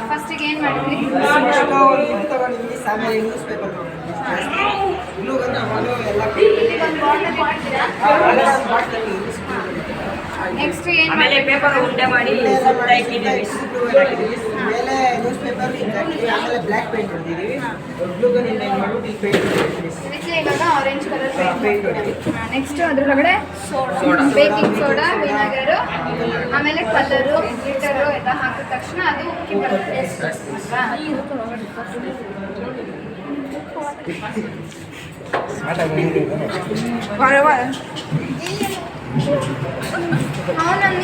ಫಸ್ಟಿಗೆ ಏನು ಮಾಡಿದ್ರಿ? ನೆಕ್ಸ್ಟ್ ಏನು ಆಮೇಲೆ ಪೇಪರ್ ಉಲ್ಟೆ ಮಾಡಿ ಮೇಲೆ ನ್ಯೂಸ್ ಪೇಪರ್ ಆಮೇಲೆ ಬ್ಲ್ಯಾಕ್ ಪೇಂಟ್ ಹೊಡೆದಿದ್ದೀವಿ. ಇದಕ್ಕೆ ಇವಾಗ ಆರೆಂಜ್ ಕಲರ್ ಪೇಂಟ್. ನೆಕ್ಸ್ಟ್ ಅದ್ರೊಳಗಡೆ ಬೇಕಿಂಗ್ ಸೋಡಾ, ವಿನೆಗರು, ಆಮೇಲೆ ಕಲರು, ಗ್ಲಿಟರು ಎಲ್ಲ ಹಾಕಿದ ತಕ್ಷಣ ಅದು ಉಕ್ಕಿ ಬರುತ್ತೆ ಅಲ್ವಾ? ಅವನಂದು